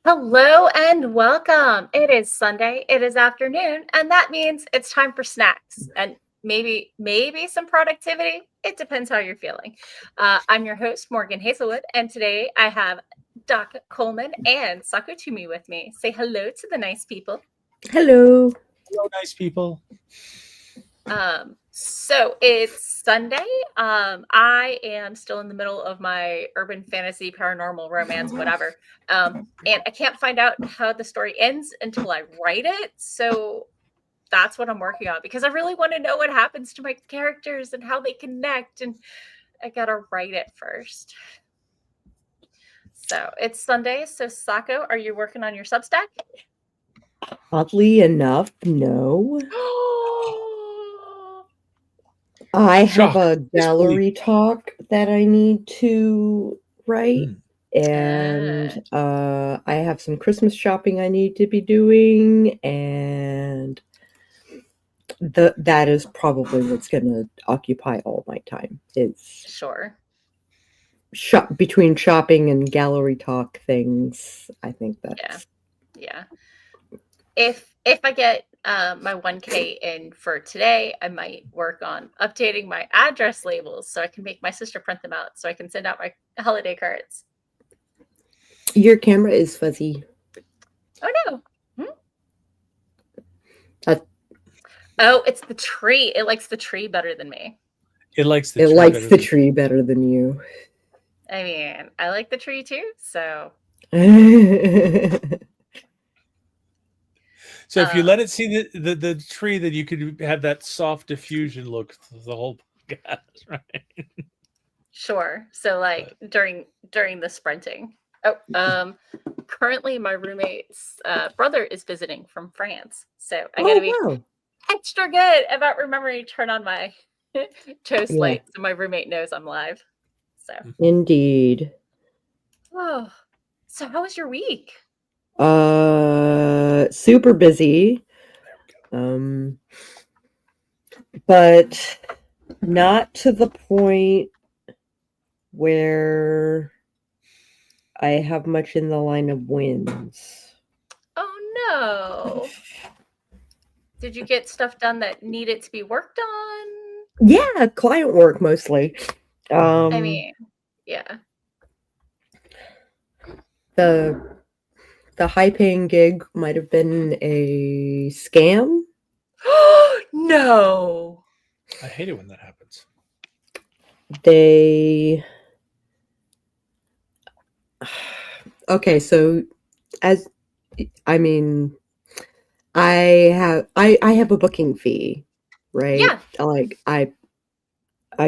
Hello and welcome. It is Sunday, it is afternoon, and that means it's time for snacks and maybe some productivity. It depends how you're feeling. I'm your host, Morgan Hazelwood, and today I have Doc Coleman and Sako Toomey with me. Say hello to the nice people. Hello. Hello, nice people. So it's Sunday. I am still in the middle of my urban fantasy, paranormal romance, whatever. And I can't find out how the story ends until I write it. So that's what I'm working on because I really want to know what happens to my characters and how they connect. And I gotta write it first. So it's Sunday. So Sako, are you working on your Substack? Oddly enough, no. I have a gallery talk that I need to write, and I have some Christmas shopping I need to be doing, and that is probably what's going to occupy all my time. It's sure. Between shopping and gallery talk things. I think that's yeah. If I get my 1K in for today, I might work on updating my address labels so I can make my sister print them out so I can send out my holiday cards. Your camera is fuzzy. Oh no. Oh, it's the tree. It likes the tree better than me. It likes the tree better than you. I mean, I like the tree too, so. So if you let it see the tree, then you could have that soft diffusion look the whole podcast, right? Sure. So like during the sprinting. Oh, currently my roommate's brother is visiting from France, so I gotta be extra good about remembering to turn on my toast light so my roommate knows I'm live. So indeed. Oh, so how was your week? Super busy. But not to the point where I have much in the line of wins. Oh no. Did you get stuff done that needed to be worked on? Yeah, client work mostly. I mean, yeah. The high-paying gig might have been a scam. No. I hate it when that happens. Okay, so I have a booking fee, right? Yeah. Like I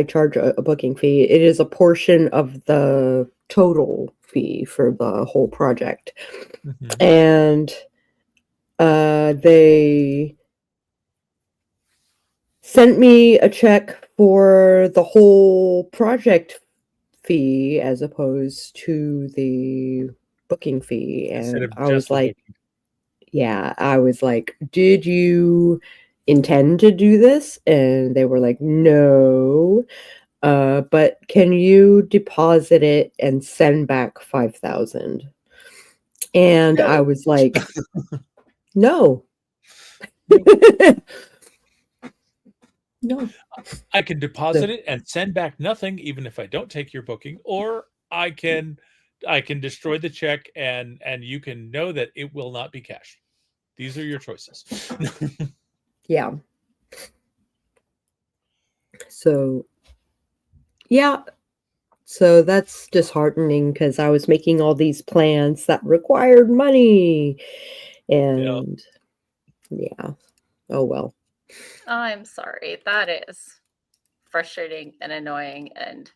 charge a booking fee. It is a portion of the total fee for the whole project. Mm-hmm. And they sent me a check for the whole project fee as opposed to the booking fee. And I was like, did you intend to do this? And they were like, no. But can you deposit it and send back 5,000? And I was like, no. No. I can deposit it and send back nothing, even if I don't take your booking, or I can destroy the check and you can know that it will not be cashed. These are your choices. Yeah. So, yeah. So that's disheartening because I was making all these plans that required money. And yeah. Oh, well. I'm sorry. That is frustrating and annoying and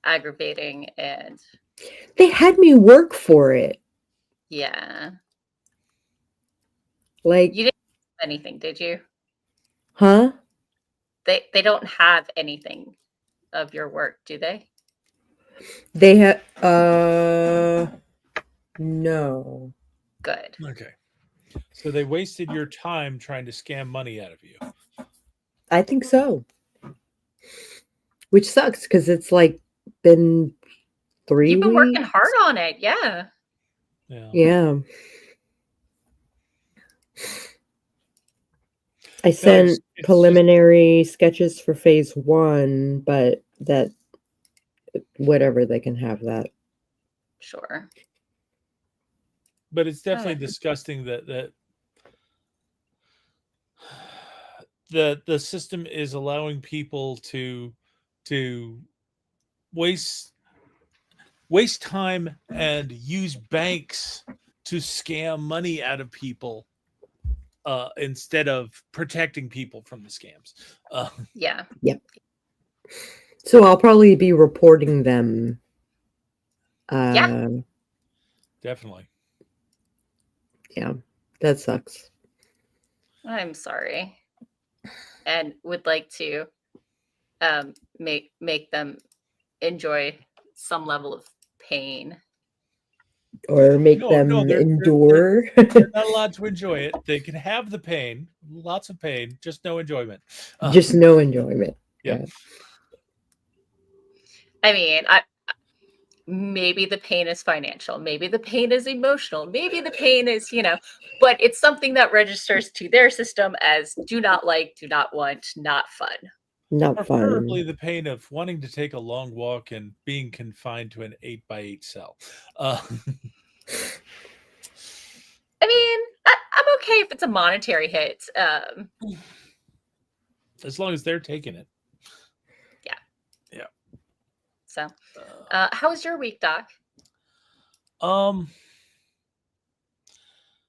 aggravating. And they had me work for it. Yeah. Like, you didn't have anything, did you? Huh? They don't have anything of your work, do they? They have no. Good. Okay. So they wasted your time trying to scam money out of you. I think so. Which sucks because it's like been 3 weeks. You've been working hard on it, yeah. Yeah. Yeah. I No, sent it's just preliminary sketches for phase 1, but that whatever, they can have that. Sure. but it's definitely Okay. disgusting that the system is allowing people to waste time and use banks to scam money out of people instead of protecting people from the scams. Yeah. Yep. So I'll probably be reporting them. Yeah. Definitely. Yeah. That sucks. I'm sorry. And would like to make them enjoy some level of pain. Or make No, them they're endure. not allowed to enjoy it. They can have the pain, lots of pain, just no enjoyment. Just no enjoyment. Yeah. Yeah. I mean, maybe the pain is financial, maybe the pain is emotional, maybe the pain is, but it's something that registers to their system as do not like, do not want, not fun. Not Preferably fun. the pain of wanting to take a long walk and being confined to an 8x8 cell. I mean, I'm okay if it's a monetary hit. As long as they're taking it. Yeah. Yeah. So, how was your week, Doc?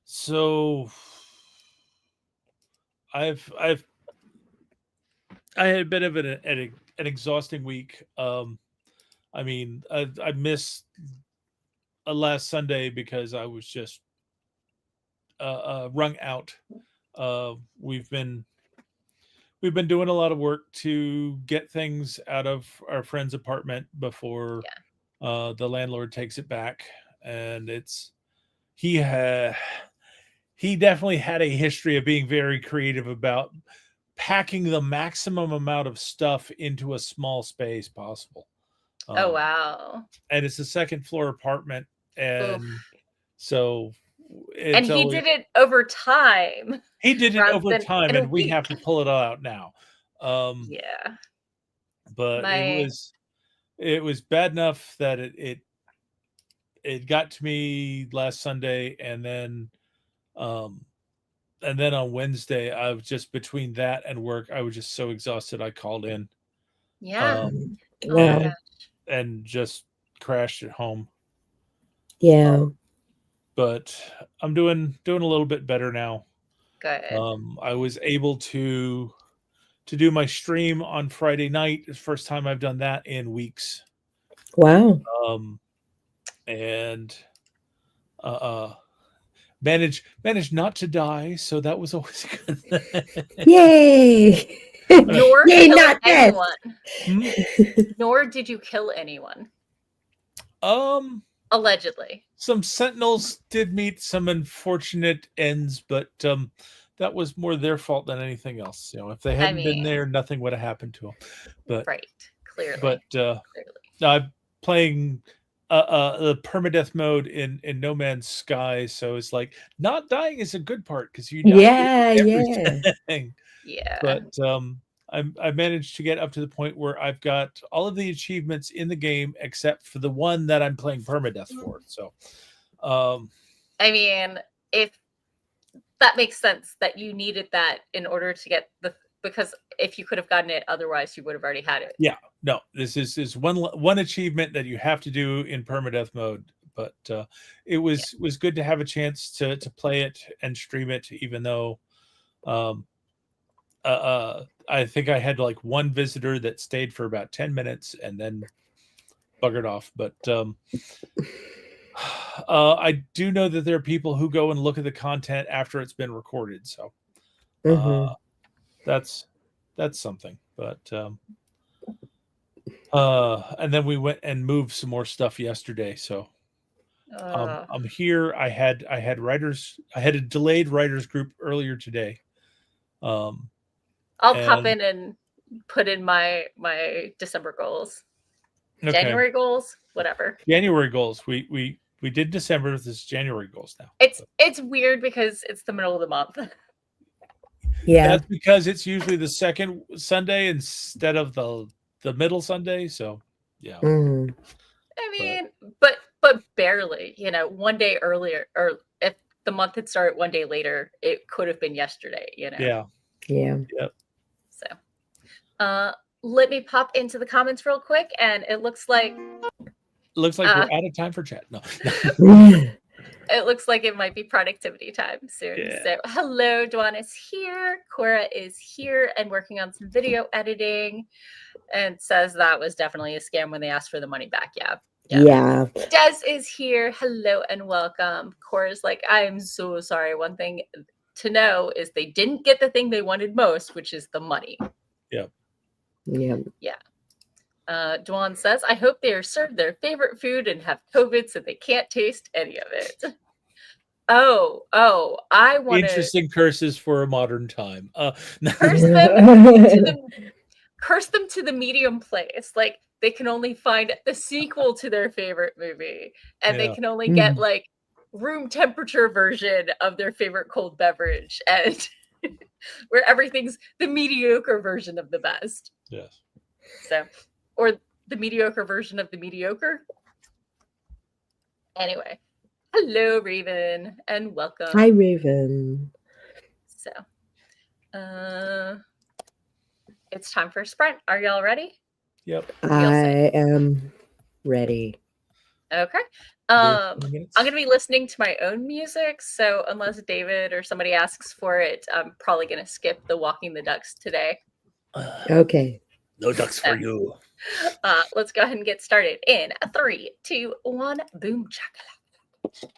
So I had a bit of an exhausting week. I mean, I missed a last Sunday because I was just wrung out. We've been doing a lot of work to get things out of our friend's apartment before the landlord takes it back, and he had he definitely had a history of being very creative about packing the maximum amount of stuff into a small space possible. Oh wow. And it's a second floor apartment, and Oof. so And it's he always did it over time he did it rather over than time, in a and we week. have to pull it all out now. Yeah. But My it was bad enough that it got to me last Sunday, um and then on Wednesday I was just between that and work, I was just so exhausted I called in yeah. um Oh my Wow. and gosh. just crashed at home. Yeah. But I'm doing a little bit better now. Good. I was able to do my stream on Friday night. It's the first time I've done that in weeks. Wow. Um, and managed not to die, so that was always good. Yay! Nor Yay, killing not death. anyone. Hmm? Nor did you kill anyone. Um, Allegedly. some sentinels did meet some unfortunate ends, but that was more their fault than anything else. If they I hadn't been mean, there, nothing would have happened to them. But right. but Clearly. Clearly. I'm playing the permadeath mode in No Man's Sky, so it's like not dying is a good part because you die Yeah, yeah. everything. Yeah. But I managed to get up to the point where I've got all of the achievements in the game except for the one that I'm playing permadeath for. So, I mean, if that makes sense that you needed that in order to get because if you could have gotten it otherwise, you would have already had it. yeah, no, this is one achievement that you have to do in permadeath mode. But it was good to have a chance to play it and stream it, even though um, I think I had like one visitor that stayed for about 10 minutes and then buggered off. But I do know that there are people who go and look at the content after it's been recorded. So Mm-hmm. that's something. But and then we went and moved some more stuff yesterday. So I'm here. I had writers. I had a delayed writers group earlier today. I'll pop And in and put in my December goals. okay. January goals, whatever. January goals. We We did December. This is January goals now. It's weird because it's the middle of the month. Yeah. That's because it's usually the second Sunday instead of the middle Sunday. So yeah. Mm. I mean, but barely. You know, one day earlier, or if the month had started one day later, it could have been yesterday. You know. Yeah. Yeah. Yep. So, let me pop into the comments real quick, and it looks like Looks like we're out of time for chat. No. it looks like it might be productivity time soon. Yeah. So, hello, Dwan is here. Cora is here and working on some video editing, and says that was definitely a scam when they asked for the money back. Yeah. Des is here. Hello and welcome. Cora's like, I'm so sorry. One thing to know is they didn't get the thing they wanted most, which is the money. Yeah. Dwan says, I hope they are served their favorite food and have COVID so they can't taste any of it. Oh, I want to Interesting curses for a modern time. curse them to the medium place. Like they can only find the sequel to their favorite movie, and they can only get like room temperature version of their favorite cold beverage, and where everything's the mediocre version of the best. Yes. So, or the mediocre version of the mediocre. Anyway, hello, Raven, and welcome. Hi, Raven. So, it's time for a sprint. Are y'all ready? Yep. I am ready. Okay. I'm going to be listening to my own music, so unless David or somebody asks for it, I'm probably going to skip the Walking the Ducks today. Okay. No ducks for you. Let's go ahead and get started in 3, 2, 1, boom, chakalaka.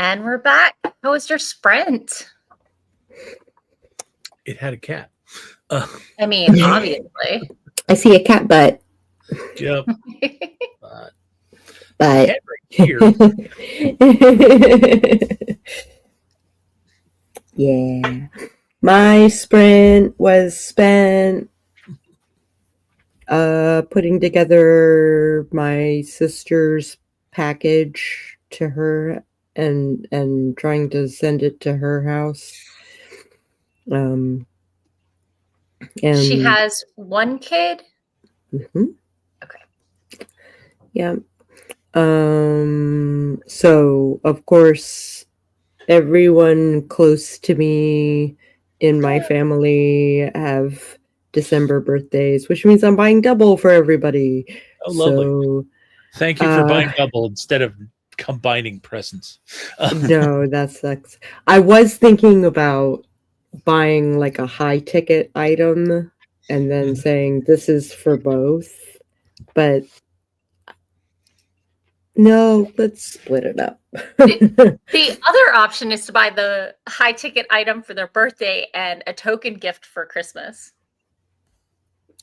And we're back. How was your sprint? It had a cat. I mean, obviously. I see a cat butt, Yep. but Cat right here. yeah, my sprint was spent putting together my sister's package to her and trying to send it to her house. And She has one kid. Mhm. Okay. Yeah. So of course, everyone close to me in my family have December birthdays, which means I'm buying double for everybody. Oh, lovely. So, Thank you for buying double instead of combining presents. no, that sucks. I was thinking about buying like a high ticket item and then saying this is for both, but no, let's split it up. The other option is to buy the high ticket item for their birthday and a token gift for Christmas.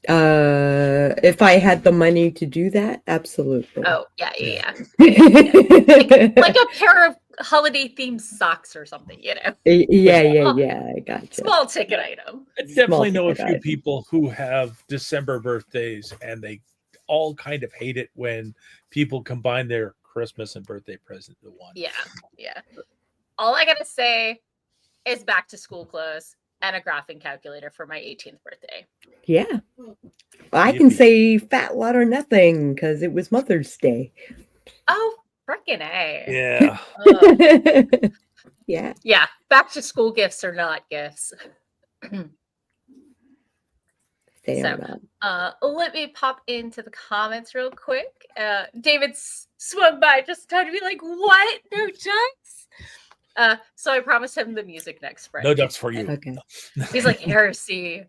If I had the money to do that, absolutely. Oh, yeah. Yeah. Like a pair of holiday themed socks or something, Yeah, I gotcha. Small ticket item. I definitely know a ticket few item. people who have December birthdays, and they all kind of hate it when people combine their Christmas and birthday present into one. Yeah. All I gotta say is back to school clothes and a graphing calculator for my 18th birthday. Yeah. I can say fat lot or nothing because it was Mother's Day. Oh, frickin' A. Yeah. Yeah. Back to school gifts are not gifts. They are not. Let me pop into the comments real quick. David swung by just trying to be like, what? No ducks? So I promised him the music next sprint. No ducks for you. Okay. He's like, heresy.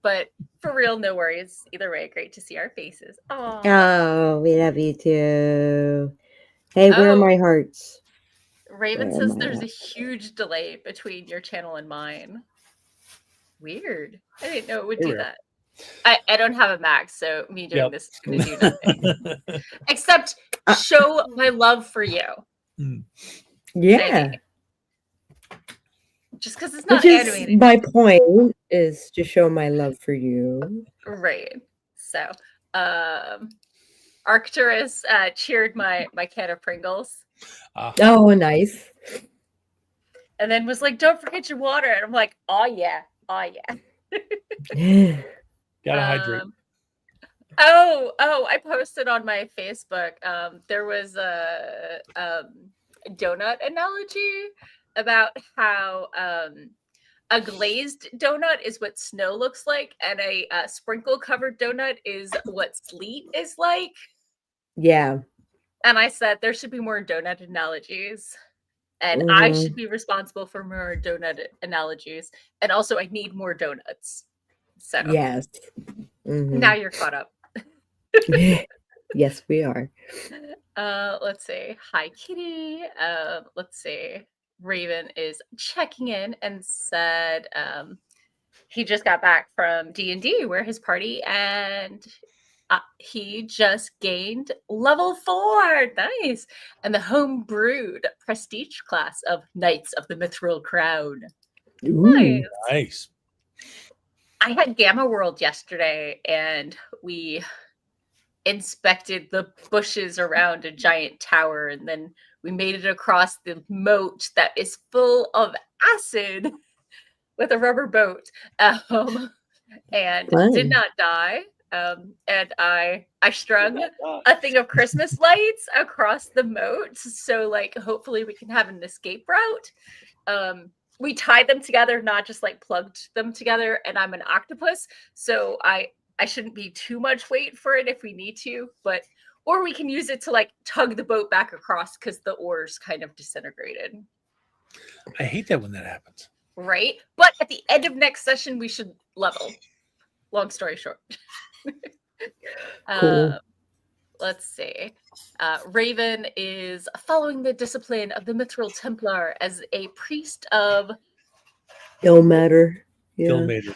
But for real, no worries. Either way, great to see our faces. Aww. Oh, we love you too. Hey, where are my hearts? Raven says there's a huge delay between your channel and mine. Weird. I didn't know it would do that. I don't have a Mac, so me doing this is going to do nothing. Except show my love for you. Yeah. Maybe. Just because it's not animated. My point is to show my love for you. Right. So, Arcturus cheered my can of Pringles. Oh, nice. And then was like, don't forget your water. And I'm like, oh, yeah. Gotta hydrate. I posted on my Facebook. There was a donut analogy about how a glazed donut is what snow looks like, and a sprinkle covered donut is what sleet is like. Yeah. And I said there should be more donut analogies. And I should be responsible for more donut analogies. And also, I need more donuts. So yes. Now you're caught up. Yes, we are. Let's see. Hi, Kitty. Let's see. Raven is checking in and said he just got back from D&D, where his party, and he just gained level 4. Nice. And the home brewed prestige class of Knights of the Mithril Crown. Nice. I had Gamma World yesterday, and we inspected the bushes around a giant tower, and then we made it across the moat that is full of acid with a rubber boat, and did not die. And I strung a thing of Christmas lights across the moat, so like hopefully we can have an escape route. We tied them together, not just like plugged them together, and I'm an octopus, so I shouldn't be too much weight for it if we need to, or we can use it to like tug the boat back across because the oars kind of disintegrated. I hate that when that happens. Right? But at the end of next session, we should level. Long story short. Cool. Let's see. Raven is following the discipline of the Mithril Templar as a priest of Ill matter. Yeah. Ill-mated.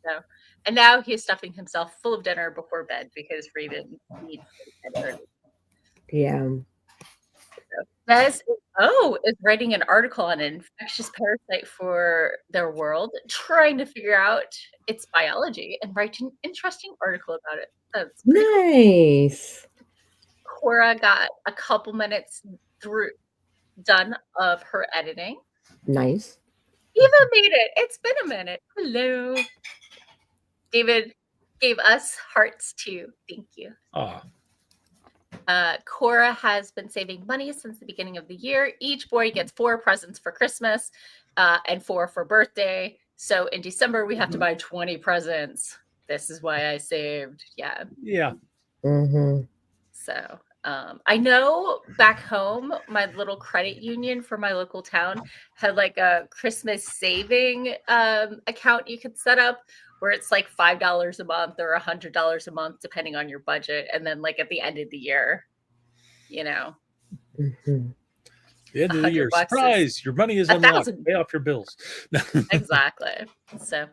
no. And now he is stuffing himself full of dinner before bed because Raven needs to go to bed early. Yeah. Des is writing an article on an infectious parasite for their world, trying to figure out its biology and write an interesting article about it. That's pretty cool. Nice. Cora got a couple minutes done of her editing. Nice. Eva made it. It's been a minute. Hello. David gave us hearts too. Thank you. Ah, Cora has been saving money since the beginning of the year. Each boy gets 4 presents for Christmas and 4 for birthday. So in December, we have to buy 20 presents. This is why I saved. Yeah. yeah. Mm-hmm. So I know back home, my little credit union for my local town had like a Christmas saving account you could set up where it's like $5 a month or $100 a month, depending on your budget. And then like at the end of the year, you know, Mm-hmm. The end of the year, $100 surprise! Your money is unlocked. 1,000. Pay off your bills. Exactly. So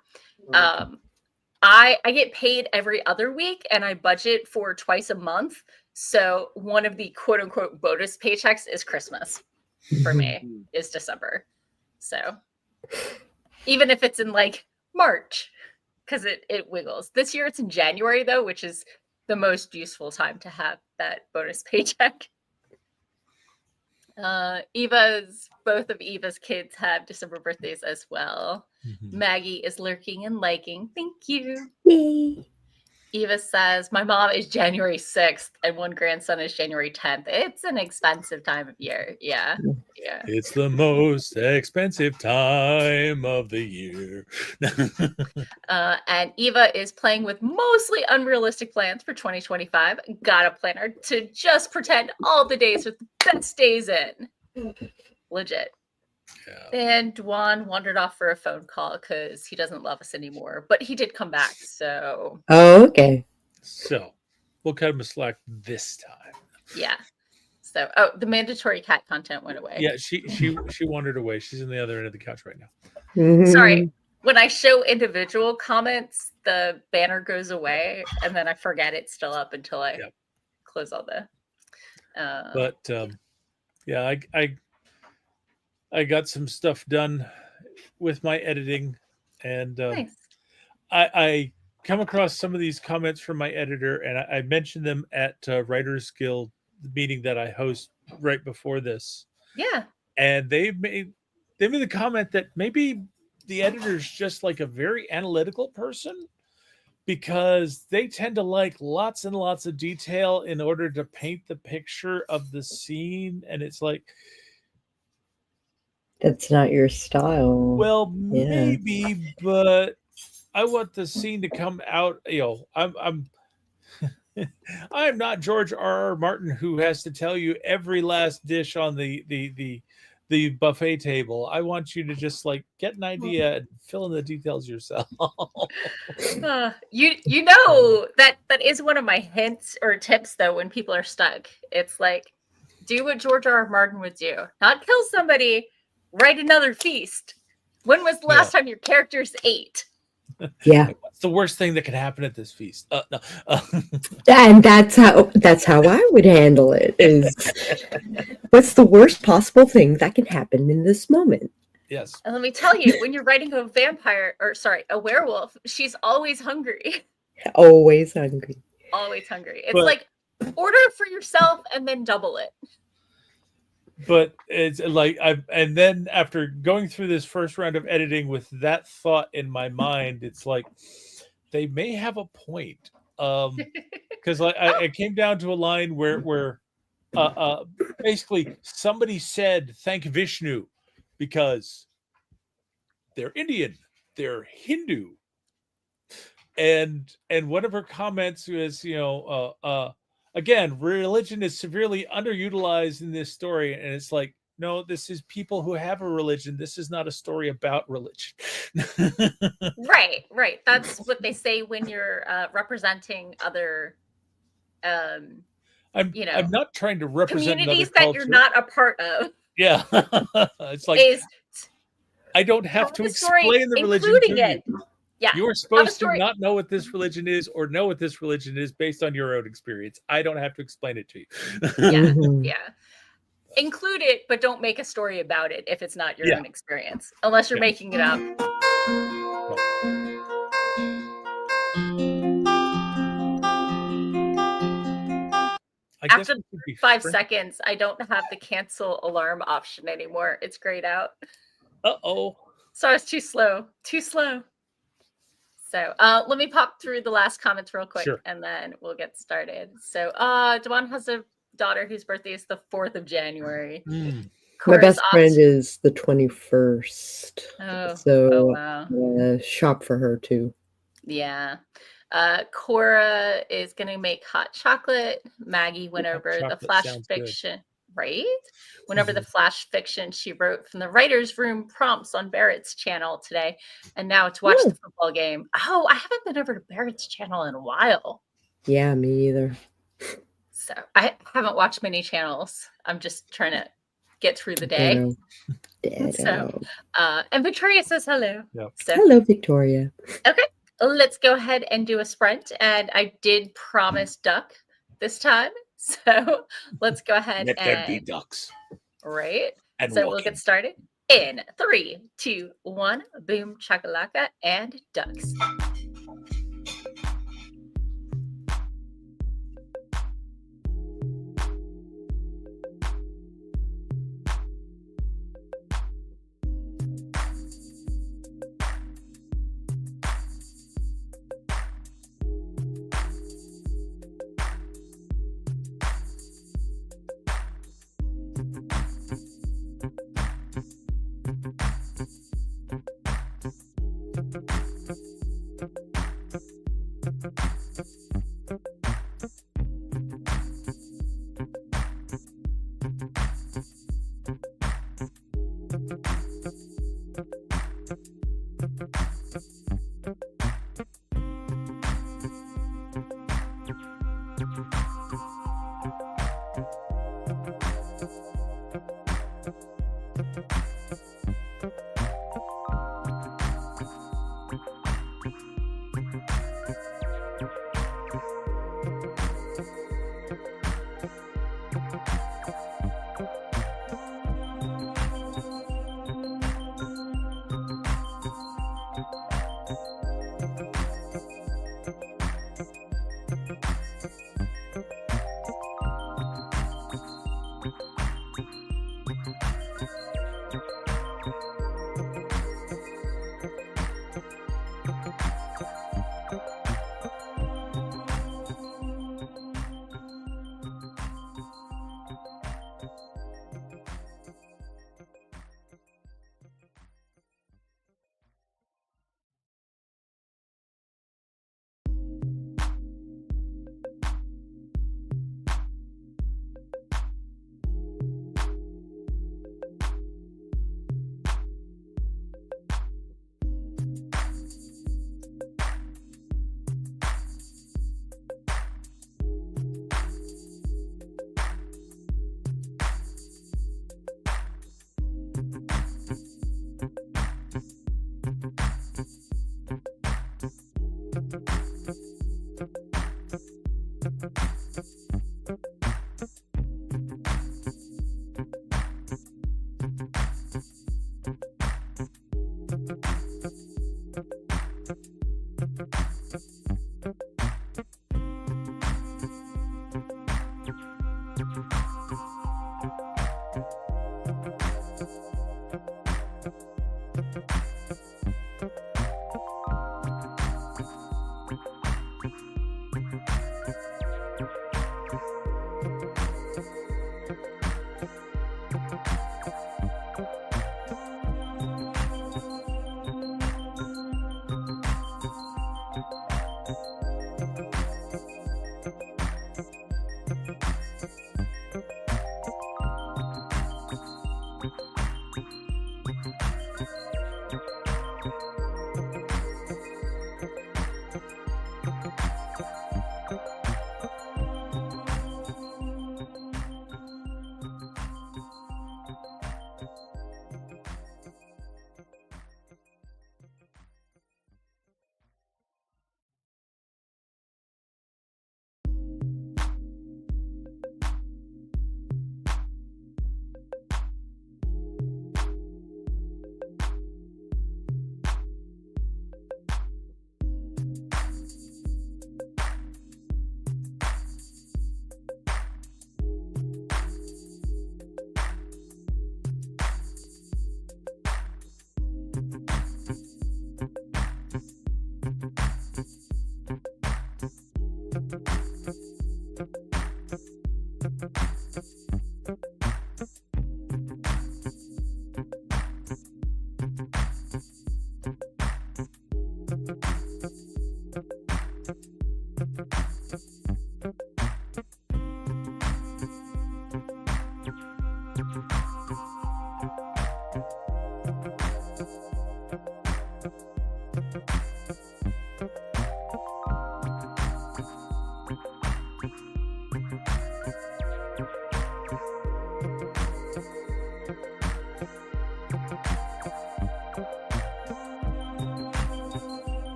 I get paid every other week and I budget for twice a month. So one of the quote unquote bonus paychecks is Christmas for me, is December. So even if it's in like March, because it wiggles. This year it's in January though, which is the most useful time to have that bonus paycheck. Both of Eva's kids have December birthdays as well. Mhm. Maggie is lurking and liking. Thank you. Yay. Eva says, my mom is January 6th and one grandson is January 10th. It's an expensive time of year. Yeah. Yeah. It's the most expensive time of the year. And Eva is playing with mostly unrealistic plans for 2025. Got a planner to just pretend all the days are the best days in. Legit. Yeah. And Dwan wandered off for a phone call because he doesn't love us anymore. But he did come back, so Oh, okay. So we'll cut him a slack this time. yeah. So the mandatory cat content went away. Yeah, she wandered away. She's in the other end of the couch right now. Mhm. Sorry. When I show individual comments, the banner goes away, and then I forget it's still up until I Yep. close all the. But yeah, I got some stuff done with my editing, and nice. I come across some of these comments from my editor, and I mentioned them at Writers Guild meeting that I host right before this. Yeah. And they made the comment that maybe the editor's just like a very analytical person, because they tend to like lots and lots of detail in order to paint the picture of the scene. And it's like, That's not your style. well, Yeah. maybe, but I want the scene to come out. I'm I'm not George R.R. Martin, who has to tell you every last dish on the buffet table. I want you to just like get an idea and fill in the details yourself. You know that is one of my hints or tips though when people are stuck. It's like, do what George R.R. Martin would do. Not kill somebody, write another feast. When was the last time your characters ate? Yeah. What's the worst thing that can happen at this feast? No. And that's how I would handle it. Is what's the worst possible thing that can happen in this moment? Yes. And let me tell you, when you're writing a a werewolf, she's always hungry. Always hungry. Always hungry. It's like order for yourself and then double it. But it's like and then after going through this first round of editing with that thought in my mind, it's like they may have a point. Because I came down to a line where basically somebody said thank Vishnu because they're Indian, they're Hindu, and one of her comments was, again, religion is severely underutilized in this story, and it's like, no, this is people who have a religion. This is not a story about religion. Right. That's what they say when you're representing other I'm not trying to represent another communities that culture. you're not a part of. Yeah. It's like Is I don't have have to a story explain the religion including to you. it. Yeah. You are Have a supposed to story. not know what this religion is or know what this religion is based on your own experience. I don't have to explain it to you. Yeah. Mhm. Yeah. Include it, but don't make a story about it if it's not your Yeah. own experience, unless you're Yeah. making it up. I guess After we could be 5 friends. seconds, I don't have the cancel alarm option anymore. It's grayed out. Uh-oh. So it's too slow. Too slow. So let me pop through the last comments real quick Sure. and then we'll get started. So Devon has a daughter whose birthday is the 4th of January. Mm. My Cora's best friend off. is the 21st. Oh So wow. shop for her too. Yeah. Cora is going to make hot chocolate. Maggie went Hot over the chocolate flash sounds good. fiction, right? Went over the flash fiction she wrote from the writer's room prompts on Barrett's channel today. And now to watch the football game. Oh, I haven't been over to Barrett's channel in a while. Yeah, me either. So I haven't watched many channels. I'm just trying to get through the day. Ditto. So, and Victoria says hello. Yep. So, hello, Victoria. okay, let's go ahead and do a sprint. And I did promise duck this time. So let's go ahead Let there be and ducks. right. And So we'll walking. get started in 3, 2, 1. Boom, chakalaka, and ducks.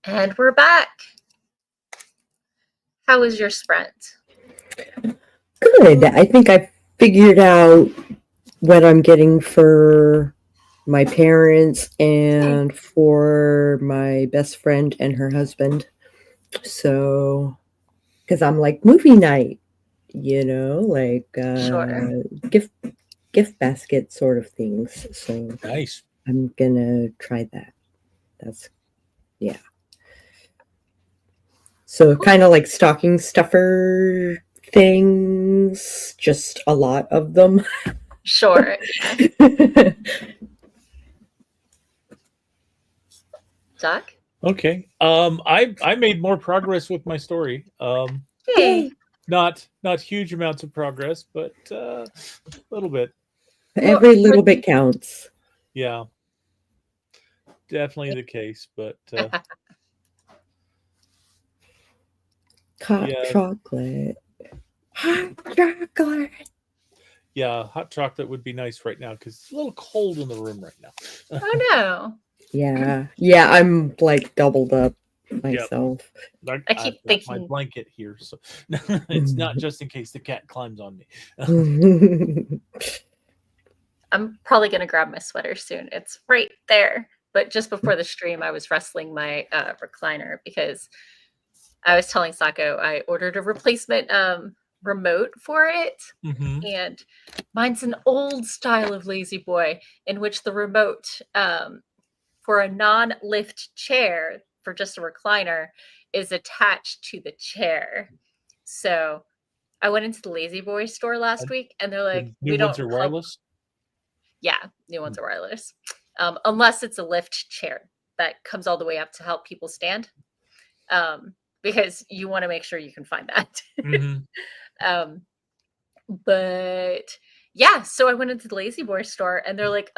And we're back. How was your sprint? Good. I think I figured out what I'm getting for my parents and for my best friend and her husband. So, because I'm like movie night, like Sure. gift basket sort of things. So Nice. I'm gonna try that. That's yeah. So kind of like stocking stuffer things, just a lot of them. Sure. Yeah. Doc? Okay. I made more progress with my story. Hey. Not huge amounts of progress, but a little bit. Every little bit counts. Yeah. Definitely the case, but Hot yeah. chocolate. Hot chocolate. Yeah, hot chocolate would be nice right now because it's a little cold in the room right now. Oh no. Yeah. Yeah, I'm like doubled up myself. Yep. I keep I've got my thinking blanket here, so it's not just in case the cat climbs on me. I'm probably gonna grab my sweater soon. It's right there. But just before the stream, I was wrestling my recliner because I was telling Sako I ordered a replacement remote for it. Mm-hmm. And mine's an old style of Lazy Boy in which the remote for a non-lift chair for just a recliner is attached to the chair. So I went into the Lazy Boy store last week and they're like, The we new don't ones are help. wireless. Yeah, new ones are wireless. Unless it's a lift chair that comes all the way up to help people stand. Because you want to make sure you can find that. Mm-hmm. But yeah, so I went into the Lazy Boy store and they're like,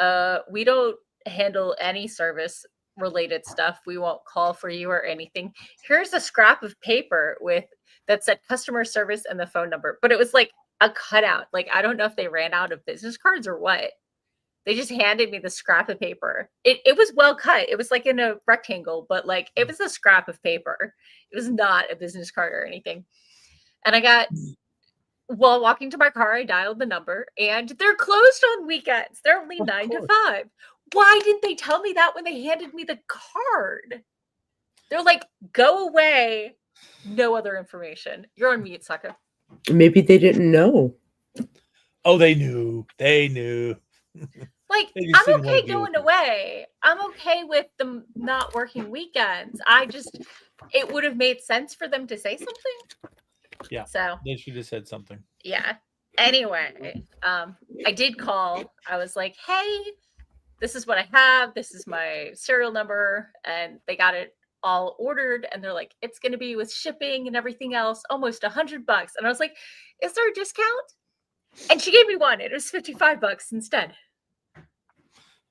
we don't handle any service related stuff. We won't call for you or anything. Here's a scrap of paper with that said customer service and the phone number. But it was like a cutout. Like I don't know if they ran out of business cards or what. They just handed me the scrap of paper. It was well cut. It was like in a rectangle, but like it was a scrap of paper. It was not a business card or anything. And I got while walking to my car, I dialed the number and they're closed on weekends. They're only 9 to 5. Why didn't they tell me that when they handed me the card? They're like, go away. No other information. You're on mute, Sako. Maybe they didn't know. Oh, they knew. They knew. Like, They just I'm didn't wanna okay deal with going it. away. I'm okay with them not working weekends. It would have made sense for them to say something. Yeah. So They should have said something. yeah. Anyway, I did call. I was like, hey, this is what I have. This is my serial number. And they got it all ordered. And they're like, it's going to be with shipping and everything else, almost $100. And I was like, is there a discount? And she gave me one. It was $55 instead.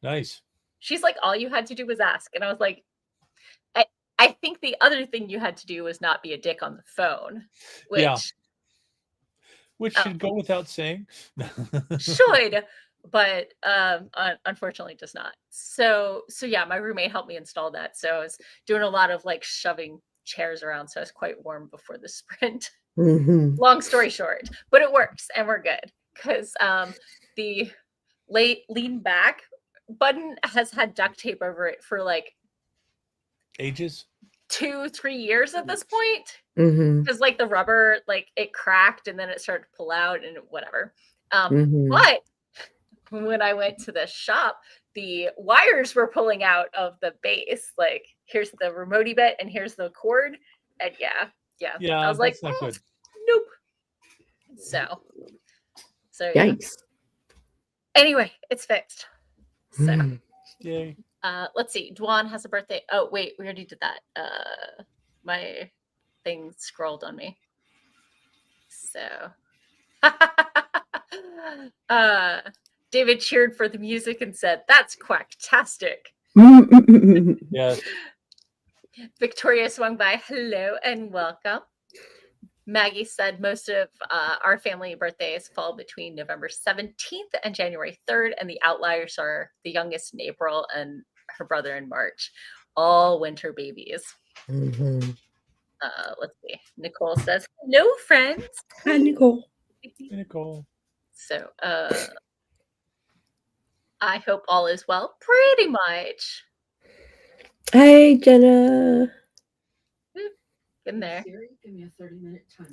Nice. She's like, all you had to do was ask. And I was like, I think the other thing you had to do was not be a dick on the phone, which should go without saying. should, but unfortunately does not. So yeah, my roommate helped me install that. So I was doing a lot of like shoving chairs around, so I was quite warm before the sprint. Long story short, but it works and we're good because the lean back button has had duct tape over it for like ages 2-3 years at this point Mm-hmm. because like the rubber, like it cracked and then it started to pull out and whatever. Mm-hmm. But when I went to the shop, the wires were pulling out of the base. Like here's the remote bit and here's the cord. And yeah. I was like, that's not good. Nope. So Yikes. anyway, it's fixed. So Yay. let's see. Dwan has a birthday. Oh wait, we already did that. My thing scrolled on me. So David cheered for the music and said, "That's quacktastic." Yes. Victoria swung by. Hello and welcome. Maggie said most of our family birthdays fall between November 17th and January 3rd, and the outliers are the youngest in April and her brother in March. all winter babies. Mhm. Let's see. Nicole says, "Hello, friends." Hi, Nicole. Nicole. So, I hope all is well. Pretty much. Hey, Jenna. In there. Siri, give me a 30-minute timer.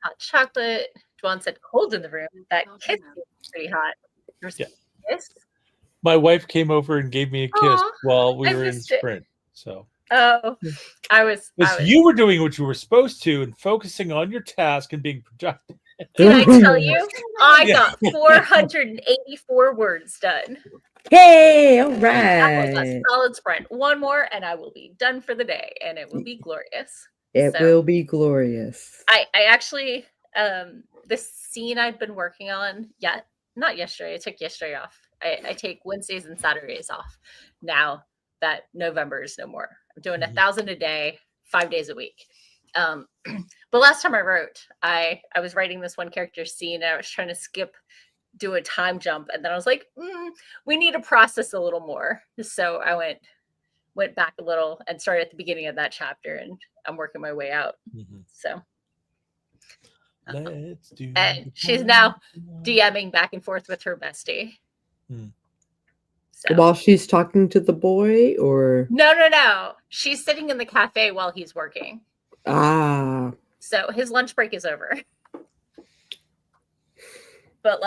Hot chocolate. Juan said, "Cold in the room." That kiss is pretty hot. There's Yeah. a kiss. My wife came over and gave me a kiss Aw, while we I were in missed it. Sprint. So Oh, I was. because you were doing what you were supposed to and focusing on your task and being productive. Can I tell you? I Yeah. got 484 words done. Hey, all That was a right. solid sprint. One more, and I will be done for the day, and it will be glorious. It So, will be glorious. I actually, this scene I've been working on, not yesterday. I took yesterday off. I take Wednesdays and Saturdays off now that November is no more. I'm doing 1,000 a day, 5 days a week. But last time I wrote, I was writing this one character scene, and I was trying to do a time jump, and then I was like, we need to process a little more. So I went back a little and started at the beginning of that chapter, and I'm working my way out. So let's do. And she's now DMing back and forth with her bestie. So. While she's talking to the boy, or no, she's sitting in the cafe while he's working. So his lunch break is over. But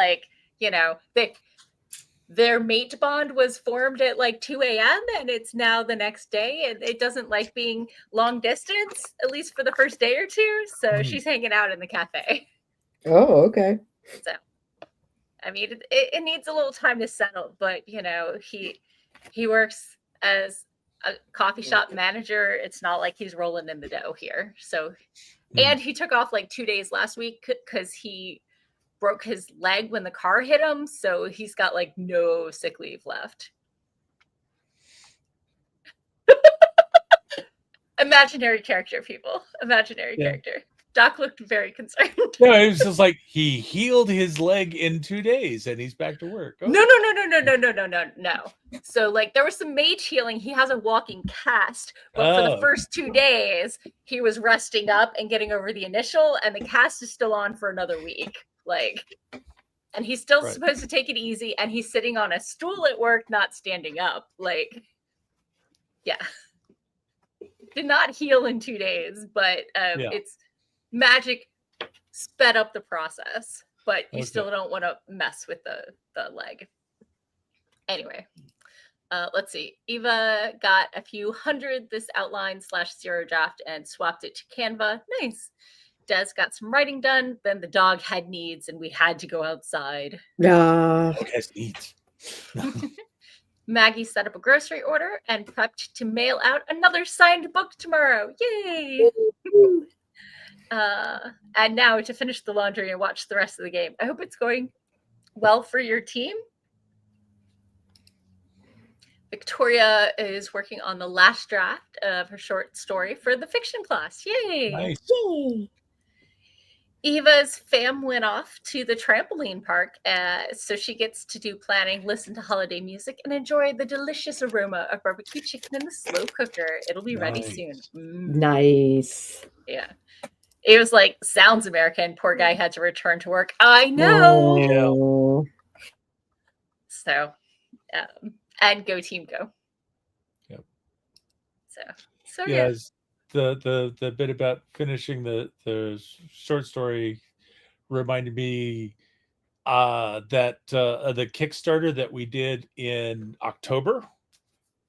their mate bond was formed at 2 a.m. and it's now the next day, and it doesn't like being long distance, at least for the first day or two. So she's hanging out in the cafe. Oh, okay. So, I mean, it needs a little time to settle, but he works as a coffee shop manager. It's not like he's rolling in the dough here. So, and he took off 2 days last week because he broke his leg when the car hit him, so he's got no sick leave left. Imaginary character, people. Imaginary character. Doc looked very concerned. No, it was just like he healed his leg in 2 days and he's back to work. No. So there was some mage healing. He has a walking cast, but for the first 2 days, he was resting up and getting over the initial, and the cast is still on for another week. And he's still supposed to take it easy, and he's sitting on a stool at work, not standing up. Did not heal in 2 days, but it's magic sped up the process, but you still don't want to mess with the leg. Anyway, let's see. Eva got a few hundred this outline/zero draft and swapped it to Canva. Nice. Des got some writing done. Then the dog had needs, and we had to go outside. Dog has needs. Maggie set up a grocery order and prepped to mail out another signed book tomorrow. Yay! And now to finish the laundry and watch the rest of the game. I hope it's going well for your team. Victoria is working on the last draft of her short story for the fiction class. Yay! Nice. Yay! Eva's fam went off to the trampoline park, so she gets to do planning, listen to holiday music, and enjoy the delicious aroma of barbecue chicken in the slow cooker. It'll be ready soon. Nice. Yeah. It was sounds American. Poor guy had to return to work. I know. So, and go team go. Yep. So yeah. The bit about finishing the short story reminded me that the Kickstarter that we did in October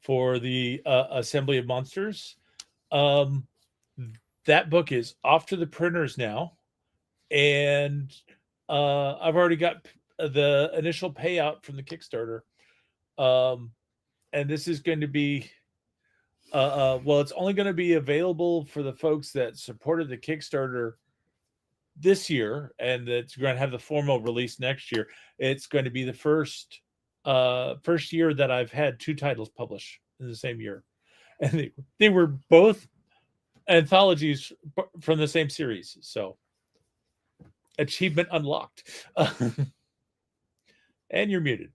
for the Assembly of Monsters, that book is off to the printers now, and I've already got the initial payout from the Kickstarter, and this is going to be it's only going to be available for the folks that supported the Kickstarter this year, and it's going to have the formal release next year. It's going to be the first year that I've had 2 titles published in the same year, and they were both anthologies from the same series. So achievement unlocked. And you're muted.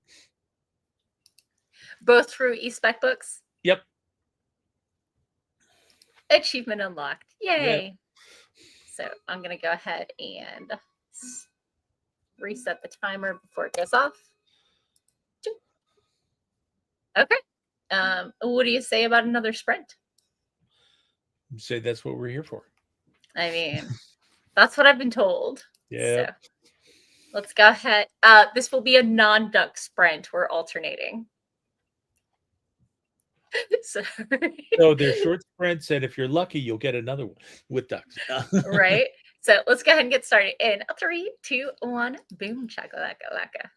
Both through eSpec Books? Yep. Achievement unlocked. Yep. Yay. So I'm going to go ahead and reset the timer before it goes off. Okay. What do you say about another sprint? Say that's what we're here for. I mean, that's what I've been told. Yeah. So let's go ahead. This will be a non-duck sprint. We're alternating. So, So they're short sprints, and if you're lucky, you'll get another one with ducks. right. So let's go ahead and get started in 3, 2, 1. Boom, chakalaka.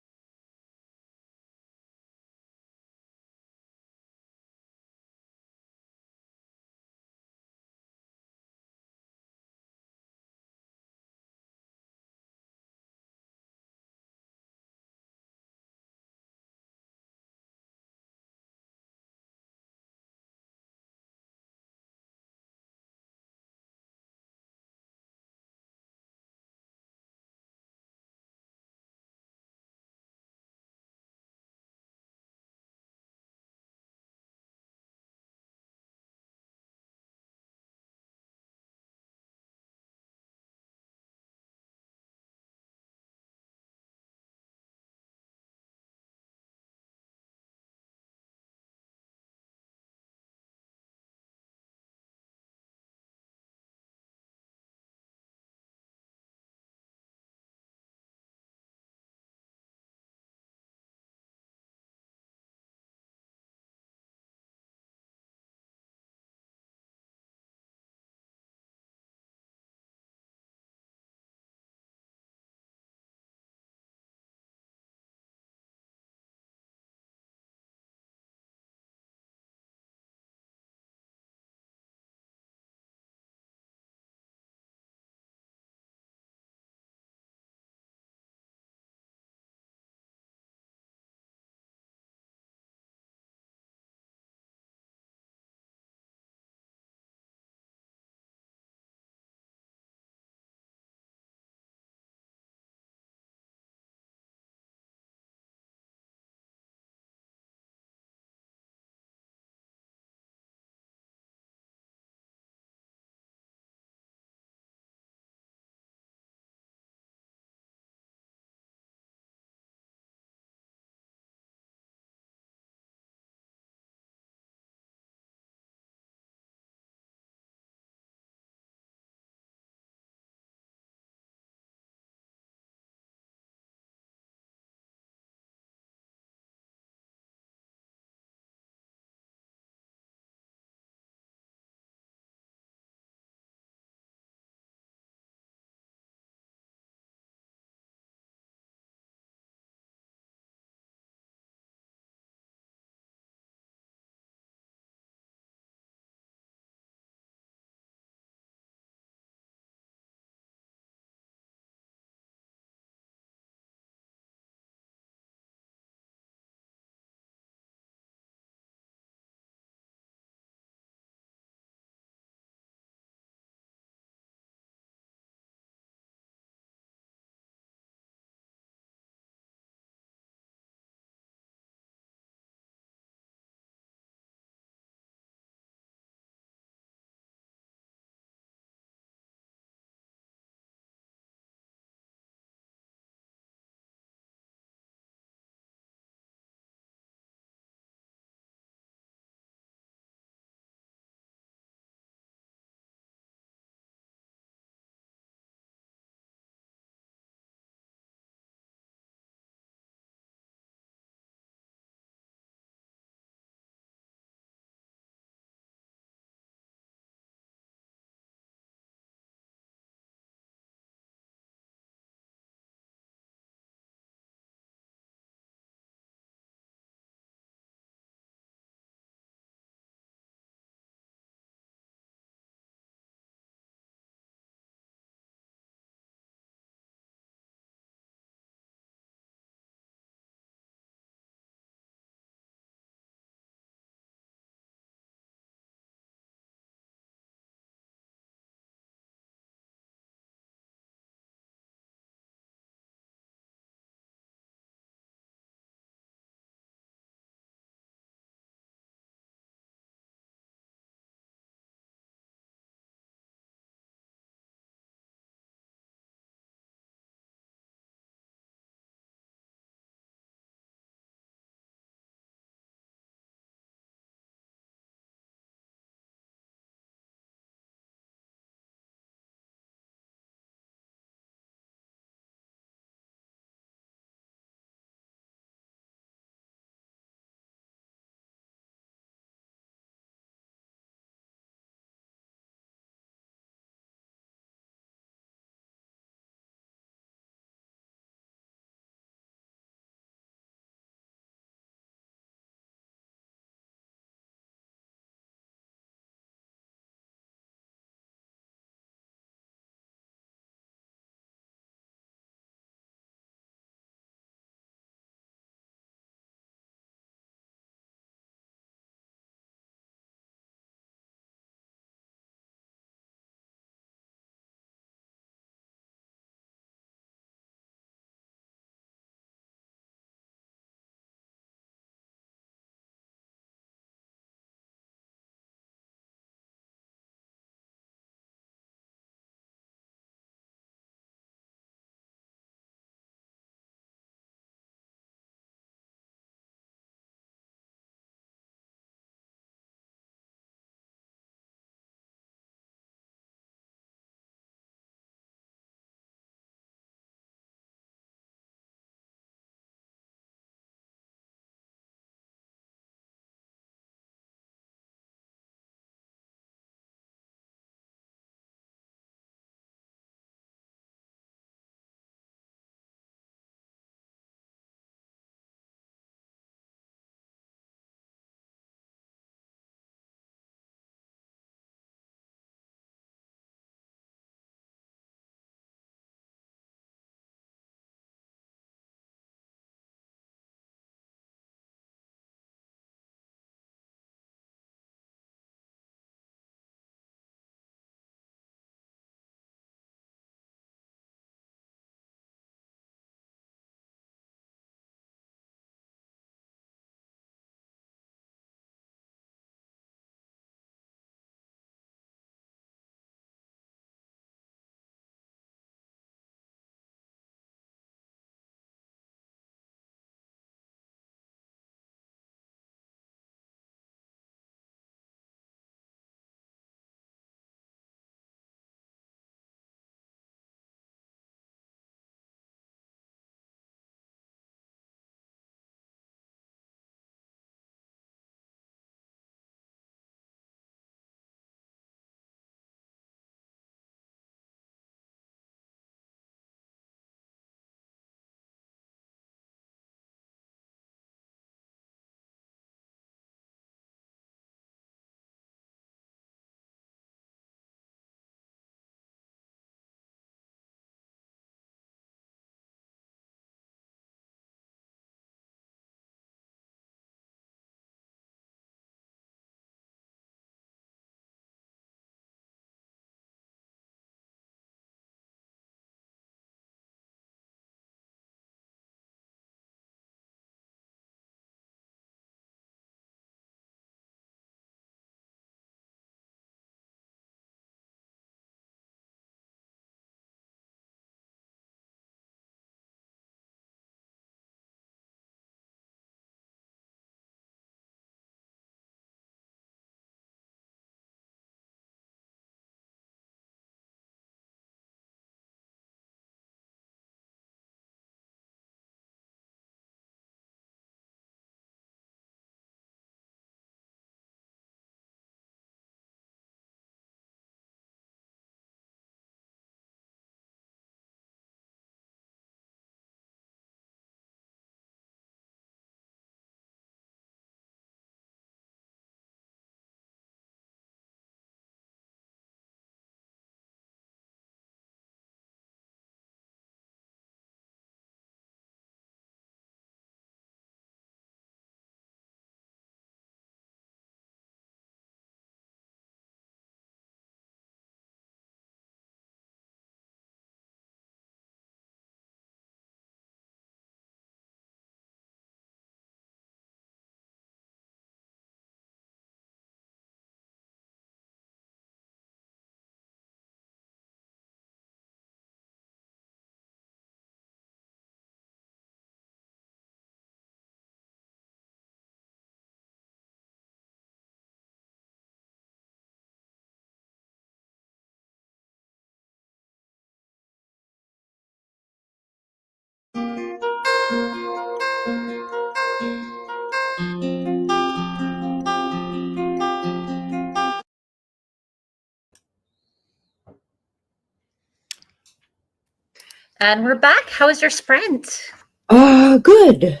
And we're back. How was your sprint? Good.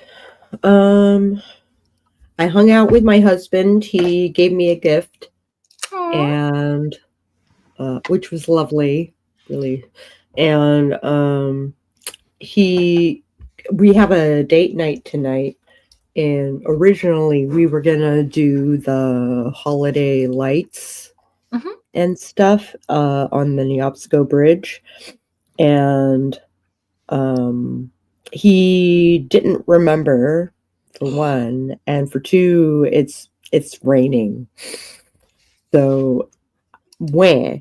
I hung out with my husband. He gave me a gift, and which was lovely, really. And we have a date night tonight. And originally, we were gonna do the holiday lights and stuff on the Neopsco Bridge, and he didn't remember, for one, and for two, it's raining, so wah.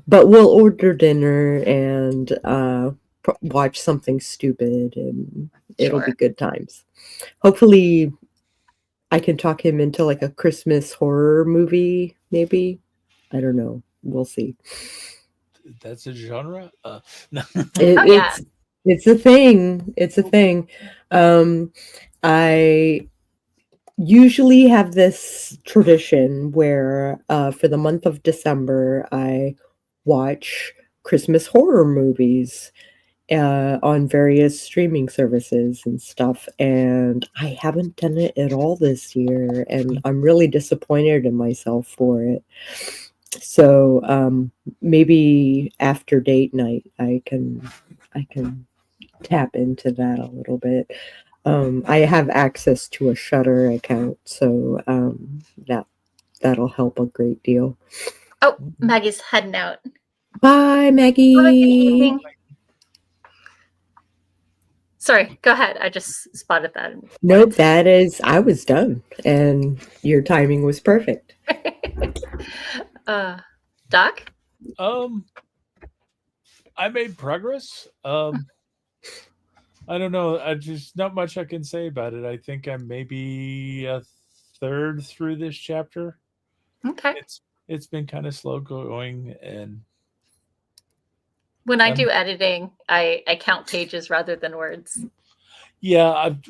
But we'll order dinner and watch something stupid, and it'll be Sure. good times. Hopefully I can talk him into like a Christmas horror movie, maybe. I don't know. We'll see. That's a genre. No. It's a thing. It's a thing. I usually have this tradition where for the month of December I watch Christmas horror movies on various streaming services and stuff, and I haven't done it at all this year, and I'm really disappointed in myself for it. So maybe after date night I can tap into that a little bit. I have access to a Shutter account, so that'll help a great deal. Oh, Maggie's heading out. Bye, Maggie. Have a good evening. Sorry, go ahead. I just spotted that. Nope, I was done, and your timing was perfect. Doc? I made progress. I don't know. I just not much I can say about it. I think I'm maybe a third through this chapter. Okay. It's been kind of slow going, and when I do editing, I count pages rather than words. Yeah, I'm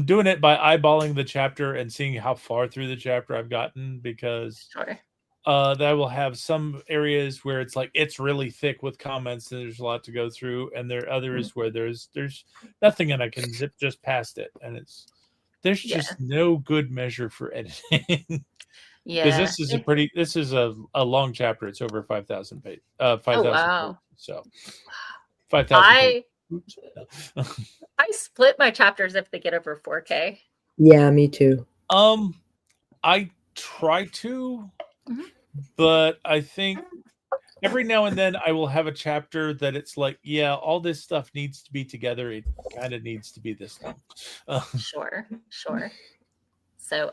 doing it by eyeballing the chapter and seeing how far through the chapter I've gotten, because Sure. that will have some areas where it's like it's really thick with comments and there's a lot to go through, and there are others where there's nothing and I can zip just past it, and there's just no good measure for editing. Because this is a long chapter. It's over 5,000 pages. 5,000 pages. So 5,000 pages. I split my chapters if they get over 4K. Yeah, me too. I try to, but I think every now and then I will have a chapter that it's like, yeah, all this stuff needs to be together. It kind of needs to be this long. Sure. So,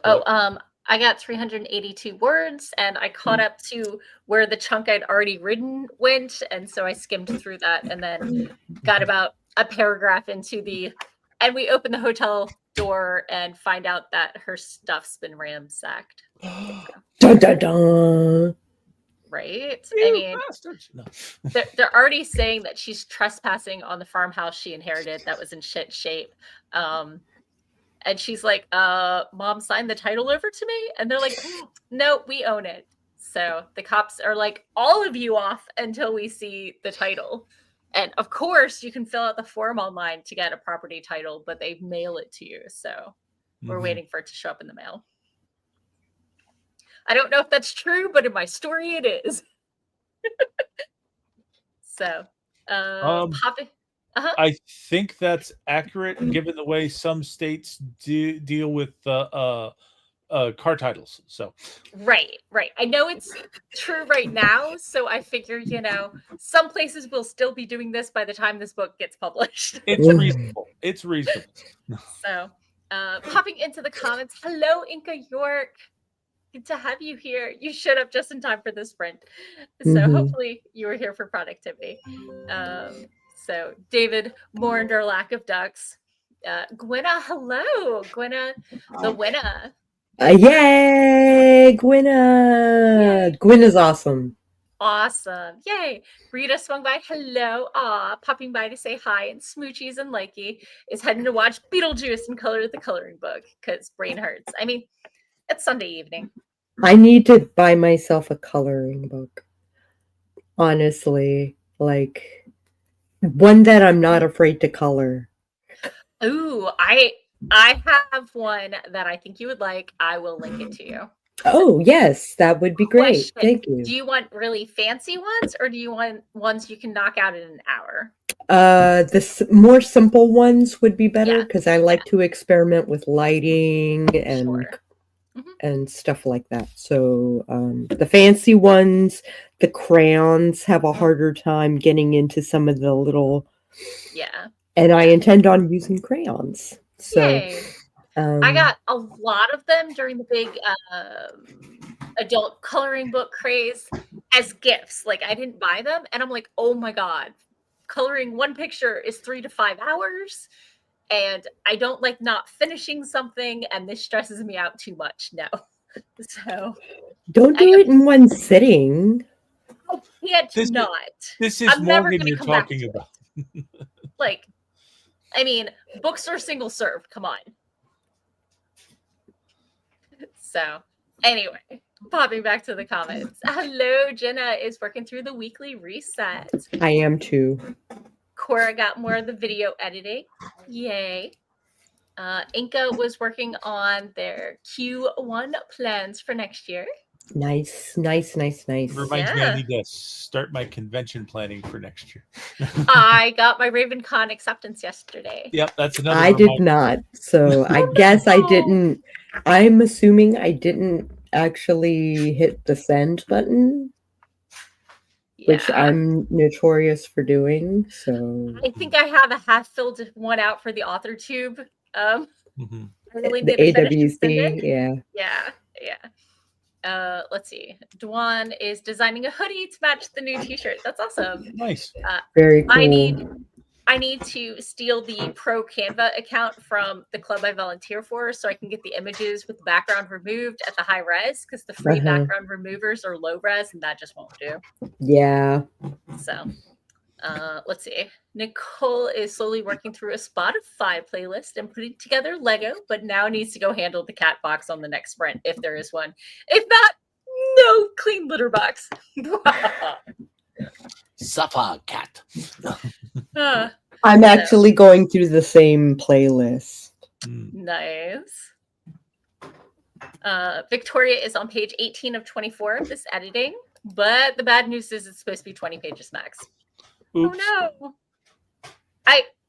I got 382 words, and I caught up to where the chunk I'd already written went, and so I skimmed through that and then got about a paragraph into and we open the hotel door and find out that her stuff's been ransacked. Dun, dun, dun. Right? I mean, they're already saying that she's trespassing on the farmhouse she inherited that was in shit shape. And she's like, Mom signed the title over to me? And they're like, no, we own it. So the cops are like, all of you off until we see the title. And of course, you can fill out the form online to get a property title, but they mail it to you. So we're waiting for it to show up in the mail. I don't know if that's true, but in my story, it is. So, I think that's accurate, given the way some states deal with car titles. So, right. I know it's true right now, so I figure some places will still be doing this by the time this book gets published. It's reasonable. So, popping into the comments. Hello, Inca York. Good to have you here. You showed up just in time for the sprint, so hopefully you were here for productivity. So David mourned our lack of ducks. Gwenna, hello. Gwenna, the winner. Yay, Gwenna. Yay. Gwenna's awesome. Awesome. Yay. Rita swung by. Hello. Popping by to say hi. And Smoochies and Likey is heading to watch Beetlejuice and color the coloring book because brain hurts. I mean, it's Sunday evening. I need to buy myself a coloring book. honestly. Like one that I'm not afraid to color. Ooh, I have one that I think you would like. I will link it to you. Oh, yes, that would be great. Question. Thank Do you. you want really fancy ones or do you want ones you can knock out in an hour? More simple ones would be better Yeah. because I like to experiment with lighting Sure. and stuff like that. So the fancy ones, the crayons have a harder time getting into some of the little. Yeah. And I intend on using crayons. So Yay. I got a lot of them during the big adult coloring book craze as gifts. Like I didn't buy them, and I'm like, oh my god, coloring one picture is 3 to 5 hours, and I don't like not finishing something, and this stresses me out too much. No, so don't do it in one sitting. I can't not. This is I'm never Morgan gonna you're come back talking to about. Like, I mean, books are single serve. Come on. So, anyway, popping back to the comments. Hello, Jenna is working through the weekly reset. I am too. Cora got more of the video editing. Yay. Inca was working on their Q1 plans for next year. Nice. Reminds me Yeah. I need to start my convention planning for next year. I got my RavenCon acceptance yesterday. Yep, that's another I did reminder. not. So I guess I didn't. I'm assuming I didn't actually hit the send button, which Yeah. I'm notorious for doing. So I think I have a half-filled one out for the author tube. I really the need to finish to send AWC, it. yeah. Yeah. Let's see. Dwan is designing a hoodie to match the new t-shirt. That's awesome. Nice. Very cool. I need to steal the pro Canva account from the club I volunteer for so I can get the images with the background removed at the high res because the free background removers are low res and that just won't do. Yeah. So let's see. Nicole is slowly working through a Spotify playlist and putting together Lego, but now needs to go handle the cat box on the next sprint if there is one. If not, no clean litter box. Suffer cat. I'm actually going through the same playlist. Nice. Victoria is on page 18 of 24 of this editing, but the bad news is it's supposed to be 20 pages max. Oops. Oh no.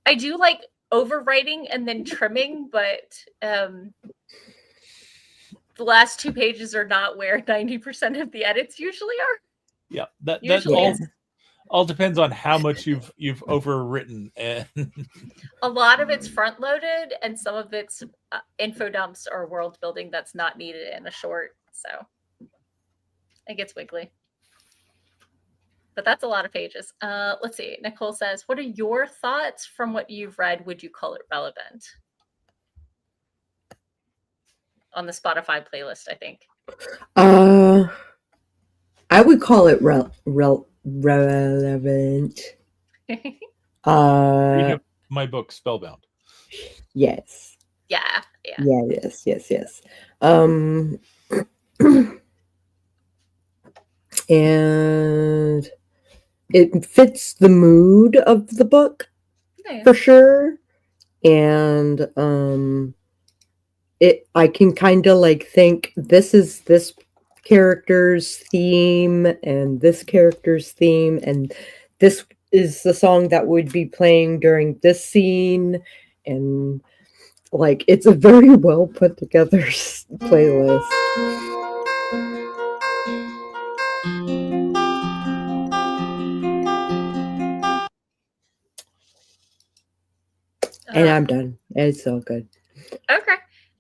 I do like overwriting and then trimming, but the last 2 pages are not where 90% of the edits usually are. Yeah, that Usually all depends on how much you've overwritten. And a lot of it's front loaded and some of it's info dumps or world building that's not needed in a short, so it gets wiggly. But that's a lot of pages. Let's see. Nicole says, what are your thoughts from what you've read? Would you call it relevant? On the Spotify playlist, I think. I would call it relevant. read my book, Spellbound. Yes. Yeah. Yes. And it fits the mood of the book for sure. And I can kind of like think this is this character's theme and this character's theme, and this is the song that would be playing during this scene, and like it's a very well put together playlist. And I'm done. It's all good. Okay.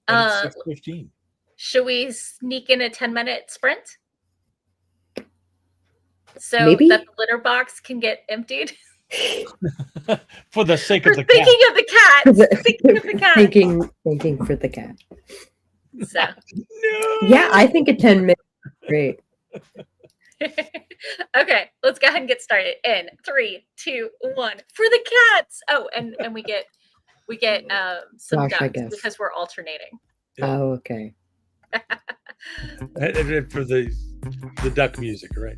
And it's 6:15. Should we sneak in a 10-minute sprint? So Maybe? that the litter box can get emptied? For the sake of the thinking cat. of the cat. Thinking of the cat. Thinking for the cat. So. No. Yeah, I think a 10 minutes is great. Okay, let's go ahead and get started. In 3, 2, 1. For the cats. Oh, and we get some Gosh, I ducks guess. because we're alternating. Oh, okay. And for the duck music, right?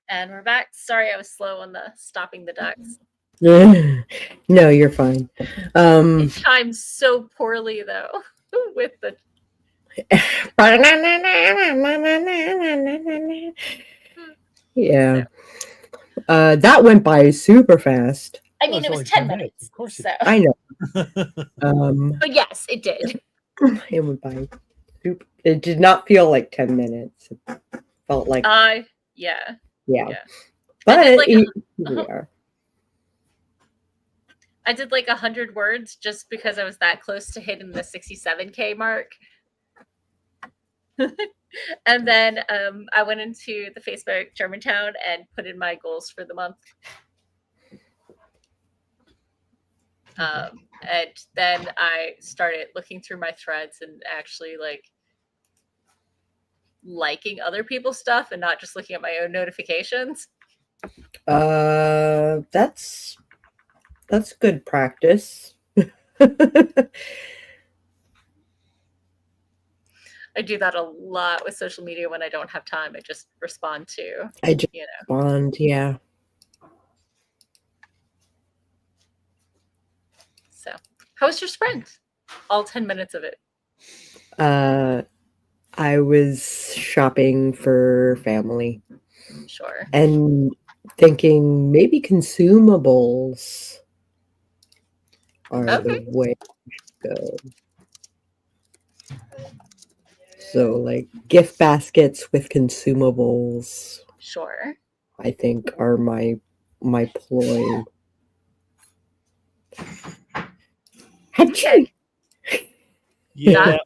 And we're back. Sorry, I was slow on the stopping the ducks. No, you're fine. It chimes so poorly though with the yeah. That went by super fast. I mean, it's it was only 10 10 minutes, minutes. of course it So, I know. but yes, it did. It went by super. It did not feel like 10 minutes. It felt like Yeah. yeah. yeah. But I did like here we are. I did like 100 words just because I was that close to hitting the 67K mark. And then I went into the Facebook Germantown and put in my goals for the month. And then I started looking through my threads and actually like liking other people's stuff and not just looking at my own notifications. That's good practice. I do that a lot with social media when I don't have time. I just respond to, I just you know. respond, yeah. So, how was your sprint? All 10 minutes of it. I was shopping for family Sure. and thinking maybe consumables are Okay. the way to go. So, like gift baskets with consumables, Sure. I think are my ploy. Okay. Achoo! Yeah.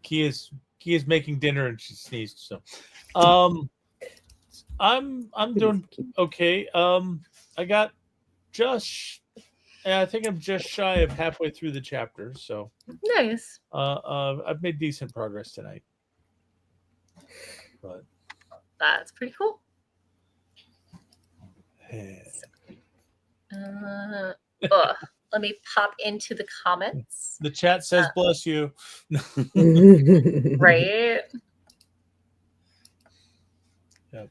Key is making dinner and she sneezed. So, I'm doing okay. I got I think I'm just shy of halfway through the chapter. So, Nice. I've made decent progress tonight. But That's pretty cool. Let me pop into the comments. The chat says bless you. Right? Yep.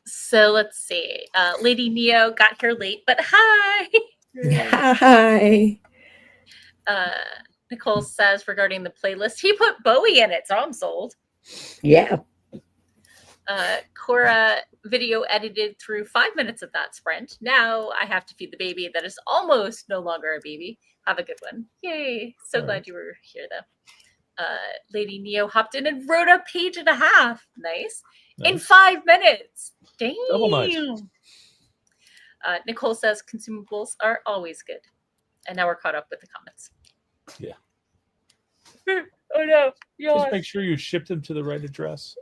So let's see. Lady Neo got here late, but hi. Hi. Nicole says regarding the playlist, he put Bowie in it, so I'm sold. Yeah. Cora video edited through 5 minutes of that sprint. Now I have to feed the baby that is almost no longer a baby. Have a good one. Yay. So All glad right. you were here, though. Lady Neo hopped in and wrote a page and a half. Nice. In Nice. 5 minutes. Damn. Double nice. Nicole says consumables are always good. And now we're caught up with the comments. Yeah. Oh no. Just make sure you ship them to the right address.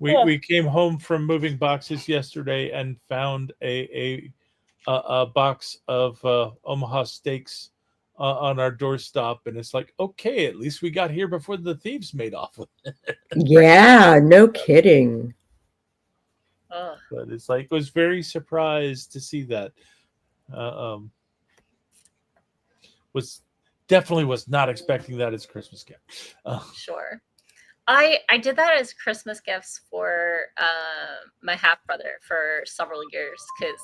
We came home from moving boxes yesterday and found a box of Omaha steaks on our doorstep, and it's like, okay, at least we got here before the thieves made off with it. Yeah, no kidding. But it's like, was very surprised to see that. Was not expecting that as Christmas gift. Sure. I did that as Christmas gifts for my half brother for several years because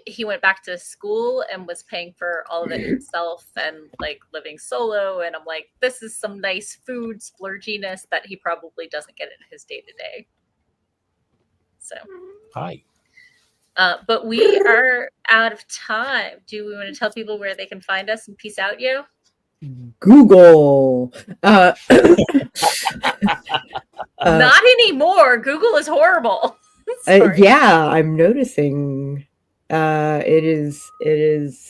he went back to school and was paying for all of it himself and like living solo. And I'm like, this is some nice food splurginess that he probably doesn't get in his day to day. So hi. But we are out of time. Do we want to tell people where they can find us and peace out, yo? Google. Not anymore. Google is horrible. Yeah, I'm noticing. It is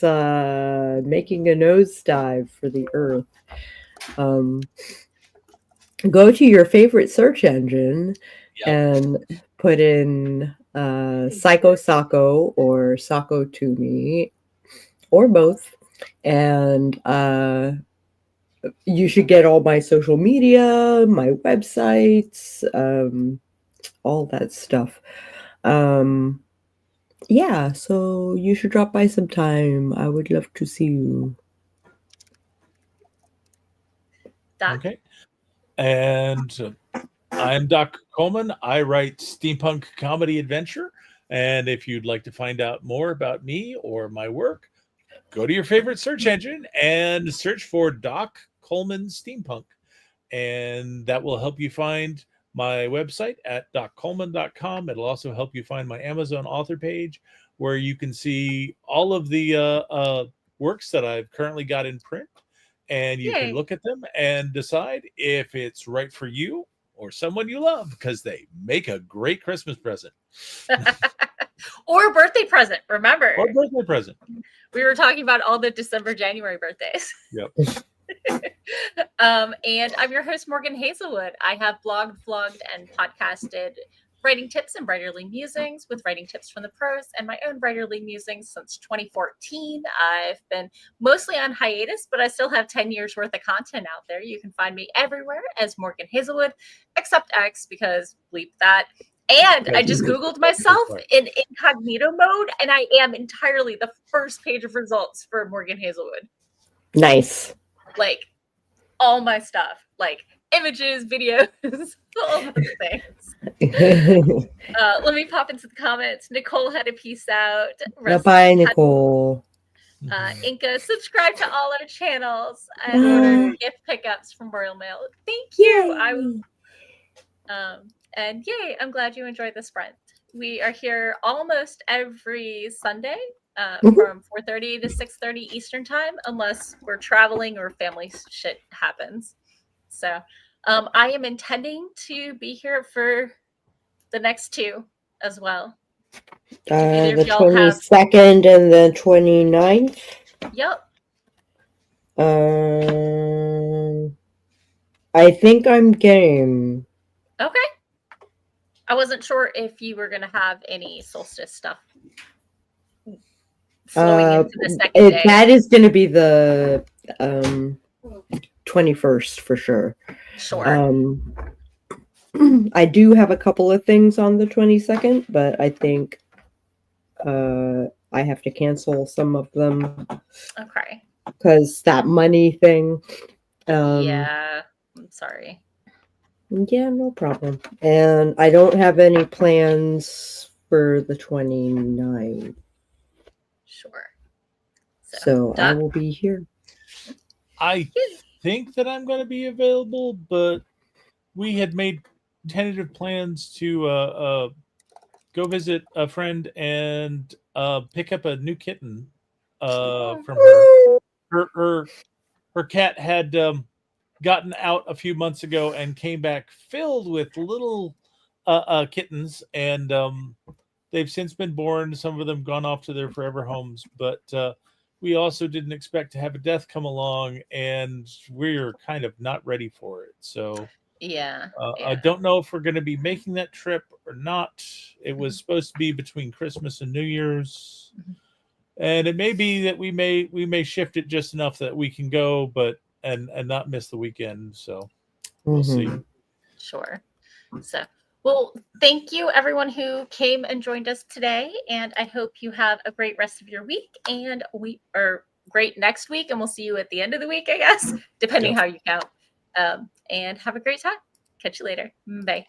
making a nosedive for the earth. Go to your favorite search engine and put in Sako or Sako to me or both, and you should get all my social media, my websites, all that stuff. Yeah, so you should drop by sometime. I would love to see you. Okay. And I'm Doc Coleman. I write steampunk comedy adventure. And if you'd like to find out more about me or my work, go to your favorite search engine and search for Doc Coleman Steampunk. And that will help you find my website at doccoleman.com. It'll also help you find my Amazon author page where you can see all of the works that I've currently got in print. And you can look at them and decide if it's right for you or someone you love, because they make a great Christmas present. Or birthday present, remember. Or birthday present. We were talking about all the December, January birthdays. Yep. And I'm your host, Morgan Hazelwood. I have blogged, vlogged, and podcasted writing tips and writerly musings with writing tips from the pros and my own writerly musings since 2014. I've been mostly on hiatus, but I still have 10 years worth of content out there. You can find me everywhere as Morgan Hazelwood, except X, because bleep that. And I just Googled myself in incognito mode, and I am entirely the first page of results for Morgan Hazelwood. Nice. Like, all my stuff, like images, videos, all those things. Let me pop into the comments. Nicole had a peace out. Russ Bye, had Nicole. Inca, subscribe to all our channels and Bye. order gift pickups from Royal Mail. Thank you. Yay. And yay, I'm glad you enjoyed the sprint. We are here almost every Sunday from 4:30 to 6:30 Eastern time, unless we're traveling or family shit happens. So I am intending to be here for the next two as well. either The of y'all have- 22nd and the 29th. Yep. I think I'm game. Okay. I wasn't sure if you were going to have any solstice stuff flowing into the second day. That is going to be the 21st for sure. Sure. I do have a couple of things on the 22nd, but I think I have to cancel some of them. Okay. Because that money thing. Yeah. I'm sorry. Yeah, no problem. And I don't have any plans for the 29th. Sure. So I will be here. I think that I'm going to be available, but we had made tentative plans to go visit a friend and pick up a new kitten from her. Her cat had gotten out a few months ago and came back filled with little kittens, and they've since been born. Some of them gone off to their forever homes, but we also didn't expect to have a death come along, and we're kind of not ready for it. So yeah. I don't know if we're going to be making that trip or not. It was supposed to be between Christmas and New Year's, and it may be that we may shift it just enough that we can go, but and not miss the weekend. So we'll see. Sure. So, well, thank you everyone who came and joined us today, and I hope you have a great rest of your week, and we are great next week, and we'll see you at the end of the week, I guess, depending how you count. And have a great time. Catch you later. Bye.